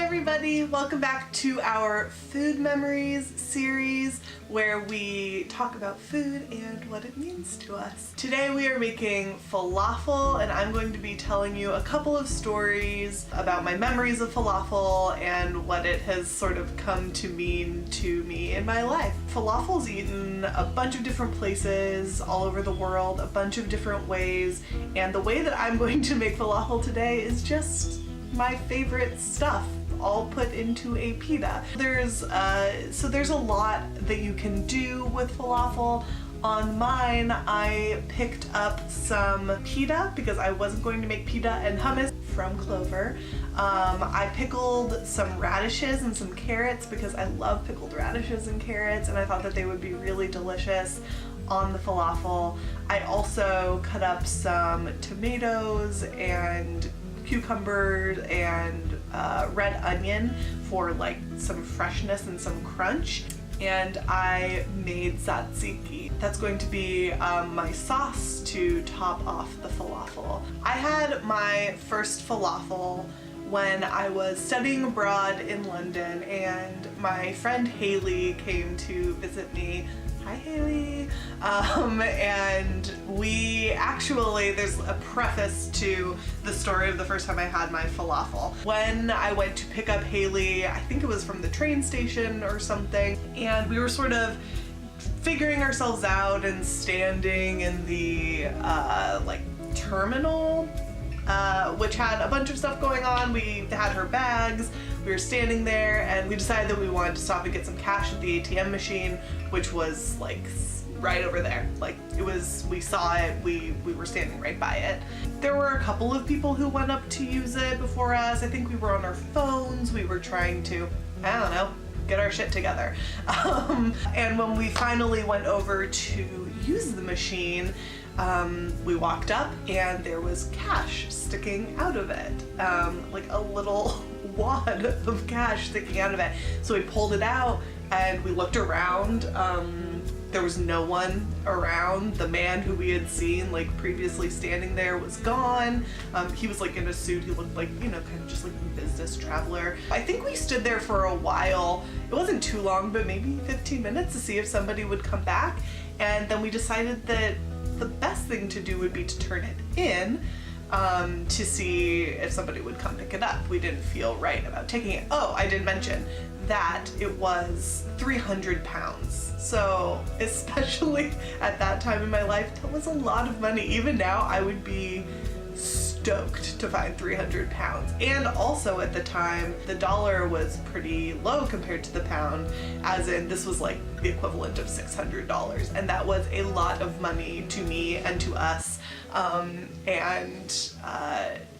everybody, welcome back to our Food Memories series where we talk about food and what it means to us. Today we are making falafel and I'm going to be telling you a couple of stories about my memories of falafel and what it has sort of come to mean to me in my life. Falafel's eaten a bunch of different places all over the world, a bunch of different ways, and the way that I'm going to make falafel today is just my favorite stuff all put into a pita. There's a lot that you can do with falafel. On mine, I picked up some pita because I wasn't going to make pita and hummus from Clover. I pickled some radishes and some carrots because I love pickled radishes and carrots and I thought that they would be really delicious on the falafel. I also cut up some tomatoes and cucumbers and red onion for like some freshness and some crunch, and I made tzatziki. That's going to be my sauce to top off the falafel. I had my first falafel when I was studying abroad in London, and my friend Haley came to visit me. Hi Haley. And we actually, there's a preface to the story of the first time I had my falafel. When I went to pick up Haley, I think it was from the train station or something, and we were sort of figuring ourselves out and standing in the like terminal, which had a bunch of stuff going on. We had her bags. We were standing there and we decided that we wanted to stop and get some cash at the ATM machine, which was like right over there. Like it was, we saw it, we were standing right by it. There were a couple of people who went up to use it before us. I think we were on our phones. We were trying to, I don't know, get our shit together. And when we finally went over to use the machine, we walked up and there was cash sticking out of it, like a little wad of cash sticking out of it. So we pulled it out and we looked around. There was no one around. The man who we had seen like previously standing there was gone. He was like in a suit. He looked like, you know, kind of just like a business traveler. I think we stood there for a while. It wasn't too long, but maybe 15 minutes to see if somebody would come back. And then we decided that the best thing to do would be to turn it in to see if somebody would come pick it up. We didn't feel right about taking it. Oh, I didn't mention that it was 300 pounds. So especially at that time in my life, that was a lot of money. Even now, I would be stoked to find 300 pounds. And also at the time, the dollar was pretty low compared to the pound, as in this was like the equivalent of $600. And that was a lot of money to me and to us,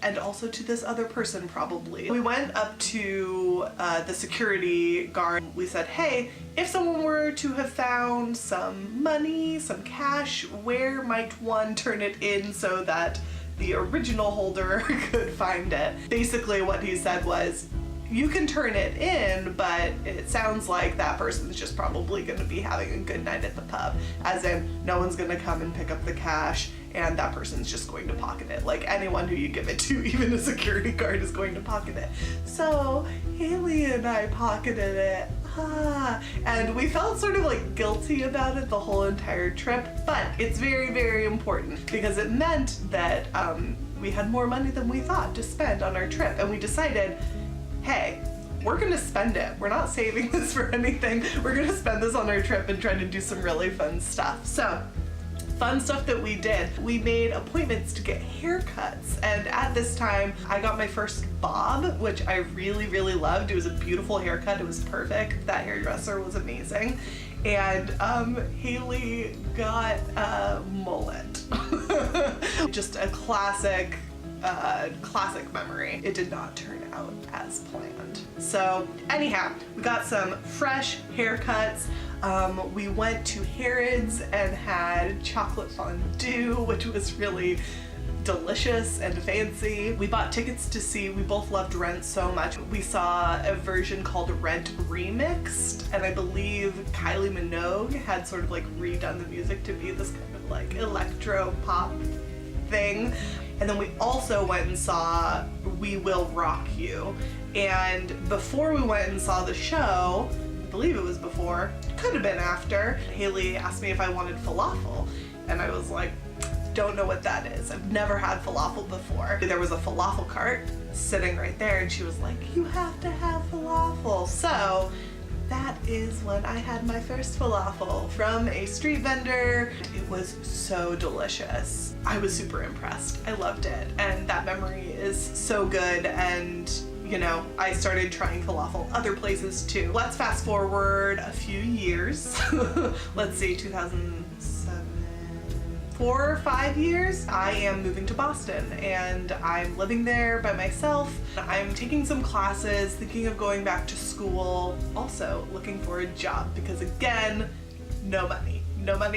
and also to this other person probably. We went up to the security guard. We said, hey, if someone were to have found some money, some cash, where might one turn it in so that the original holder could find it? Basically what he said was, you can turn it in, but it sounds like that person's just probably going to be having a good night at the pub, as in no one's going to come and pick up the cash and that person's just going to pocket it. Like anyone who you give it to, even a security guard, is going to pocket it. So Haley and I pocketed it. And we felt sort of like guilty about it the whole entire trip, but it's very, very important because it meant that we had more money than we thought to spend on our trip, and we decided, hey, we're gonna spend it. We're not saving this for anything. We're gonna spend this on our trip and try to do some really fun stuff. So, fun stuff that we did. We made appointments to get haircuts, and at this time I got my first bob, which I really, really loved. It was a beautiful haircut. It was perfect. That hairdresser was amazing. And Haley got a mullet. Just a classic memory. It did not turn out as planned. So anyhow, we got some fresh haircuts. We went to Harrods and had chocolate fondue, which was really delicious and fancy. We bought tickets to see, we both loved Rent so much. We saw a version called Rent Remixed, and I believe Kylie Minogue had sort of like redone the music to be this kind of like electro pop thing. And then we also went and saw We Will Rock You, And before we went and saw the show, I believe it was before, could have been after, Haley asked me if I wanted falafel. And I was like, don't know what that is. I've never had falafel before. There was a falafel cart sitting right there and she was like, you have to have falafel. So that is when I had my first falafel from a street vendor. It was so delicious. I was super impressed. I loved it. And that memory is so good. And you know, I started trying falafel other places too. Let's fast forward a few years. Let's see, 2007, 4 or 5 years. I am moving to Boston and I'm living there by myself. I'm taking some classes, thinking of going back to school, also looking for a job because again, no money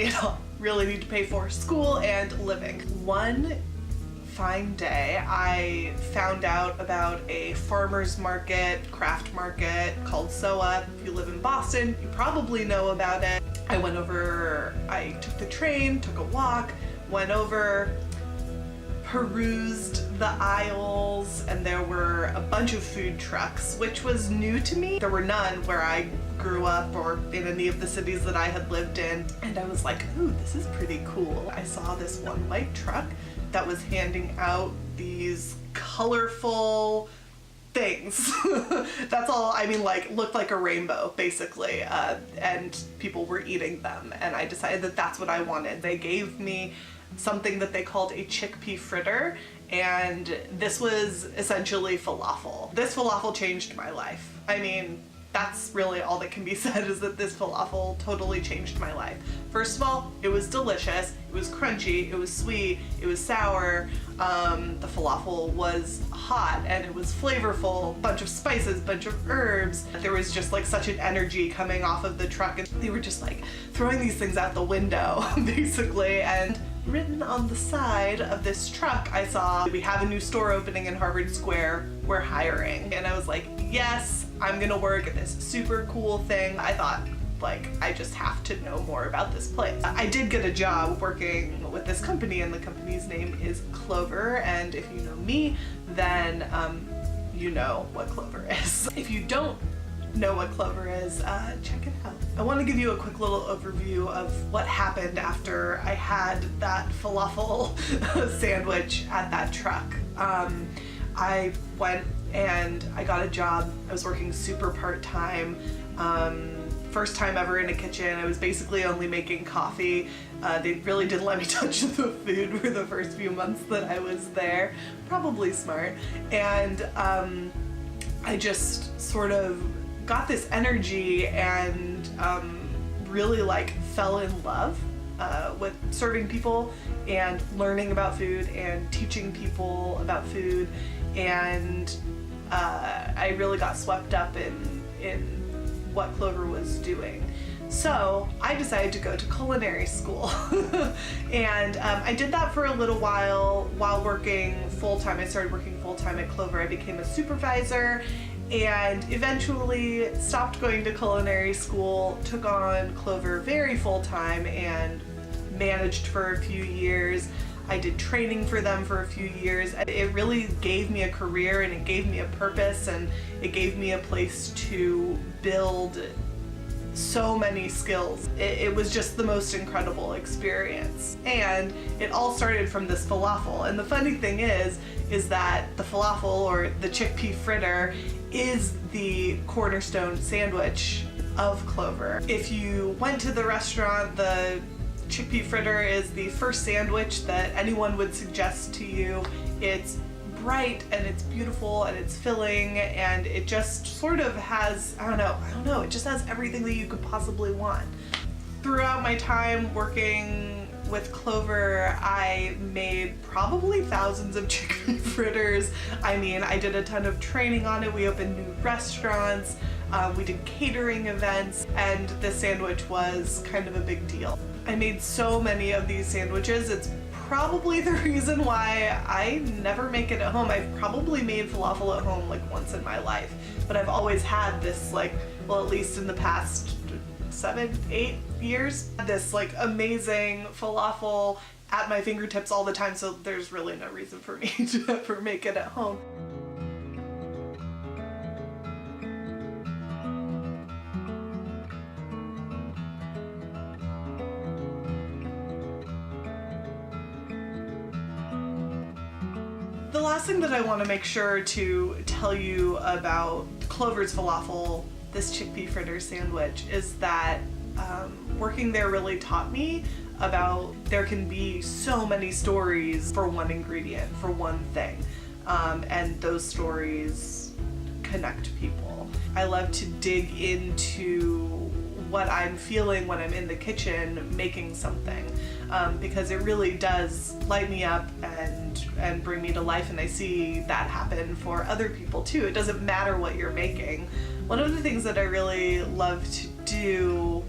at all. Really need to pay for school and living. One fine day, I found out about a farmer's market, craft market called SOA. If you live in Boston, you probably know about it. I went over, I took the train, took a walk, went over, perused the aisles, and there were a bunch of food trucks, which was new to me. There were none where I grew up or in any of the cities that I had lived in. And I was like, ooh, this is pretty cool. I saw this one white truck that was handing out these colorful things. That's all, I mean, like, looked like a rainbow, basically, and people were eating them, and I decided that that's what I wanted. They gave me something that they called a chickpea fritter, and this was essentially falafel. This falafel changed my life. I mean, that's really all that can be said, is that this falafel totally changed my life. First of all, it was delicious, it was crunchy, it was sweet, it was sour, the falafel was hot and it was flavorful, bunch of spices, bunch of herbs. There was just like such an energy coming off of the truck and they were just like throwing these things out the window, basically. And written on the side of this truck, I saw, we have a new store opening in Harvard Square, we're hiring. And I was like, yes, I'm gonna work at this super cool thing. I thought, like, I just have to know more about this place. I did get a job working with this company, and the company's name is Clover, and if you know me, then you know what Clover is. If you don't know what Clover is, check it out. I want to give you a quick little overview of what happened after I had that falafel sandwich at that truck. I went and I got a job. I was working super part-time. First time ever in a kitchen. I was basically only making coffee. They really didn't let me touch the food for the first few months that I was there. Probably smart. And I just sort of got this energy and really like fell in love with serving people and learning about food and teaching people about food, and I really got swept up in what Clover was doing. So I decided to go to culinary school and I did that for a little while working full-time. I started working full-time at Clover. I became a supervisor and eventually stopped going to culinary school, took on Clover very full-time and managed for a few years. I did training for them for a few years. It really gave me a career and it gave me a purpose and it gave me a place to build so many skills. It was just the most incredible experience. And it all started from this falafel. And the funny thing is that the falafel, or the chickpea fritter, is the cornerstone sandwich of Clover. If you went to the restaurant, the chickpea fritter is the first sandwich that anyone would suggest to you. It's bright and it's beautiful and it's filling and it just sort of has, I don't know, it just has everything that you could possibly want. Throughout my time working with Clover, I made probably thousands of chickpea fritters. I mean, I did a ton of training on it. We opened new restaurants, we did catering events, and this sandwich was kind of a big deal. I made so many of these sandwiches. It's probably the reason why I never make it at home. I've probably made falafel at home like once in my life, but I've always had this, like, well, at least in the past 7-8 years, this like amazing falafel at my fingertips all the time, so there's really no reason for me to ever make it at home. The last thing that I want to make sure to tell you about Clover's Falafel, this chickpea fritter sandwich, is that working there really taught me about there can be so many stories for one ingredient, for one thing, and those stories connect people. I love to dig into what I'm feeling when I'm in the kitchen making something, because it really does light me up and bring me to life, and I see that happen for other people too. It doesn't matter what you're making. One of the things that I really love to do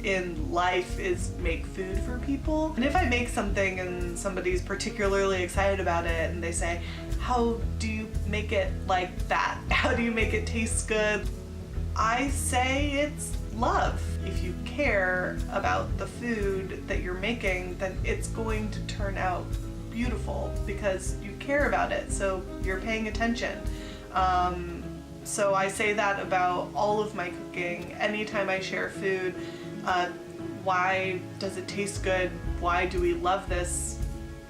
in life is make food for people. And if I make something and somebody's particularly excited about it and they say, how do you make it like that? How do you make it taste good? I say it's love. If you care about the food that you're making, then it's going to turn out beautiful because you care about it, so you're paying attention. So I say that about all of my cooking. Anytime I share food, why does it taste good? Why do we love this?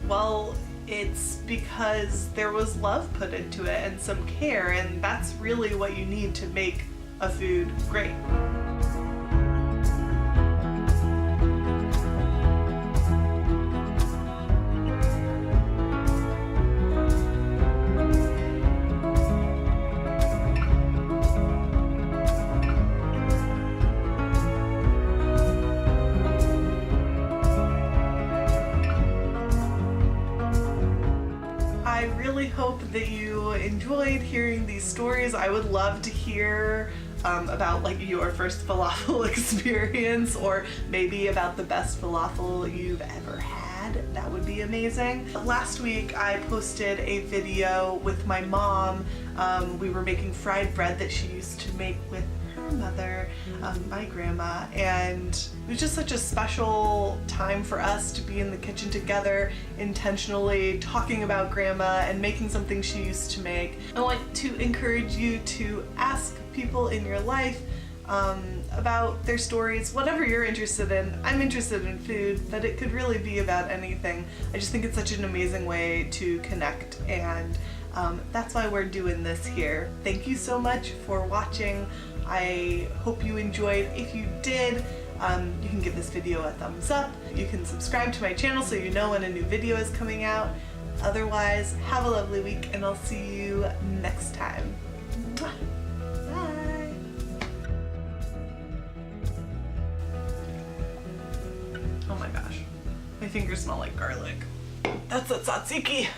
Well, it's because there was love put into it and some care, and that's really what you need to make a food great. I really hope that you enjoyed hearing these stories. I would love to hear about like your first falafel experience, or maybe about the best falafel you've ever had. That would be amazing. Last week I posted a video with my mom. We were making fried bread that she used to make with her mother, my grandma, and it was just such a special time for us to be in the kitchen together, intentionally talking about grandma and making something she used to make. I want to encourage you to ask people in your life about their stories, whatever you're interested in. I'm interested in food, but it could really be about anything. I just think it's such an amazing way to connect, and that's why we're doing this here. Thank you so much for watching. I hope you enjoyed. If you did, you can give this video a thumbs up. You can subscribe to my channel so you know when a new video is coming out. Otherwise, have a lovely week, and I'll see you next time. Mwah. Bye. Oh my gosh, my fingers smell like garlic. That's a tzatziki.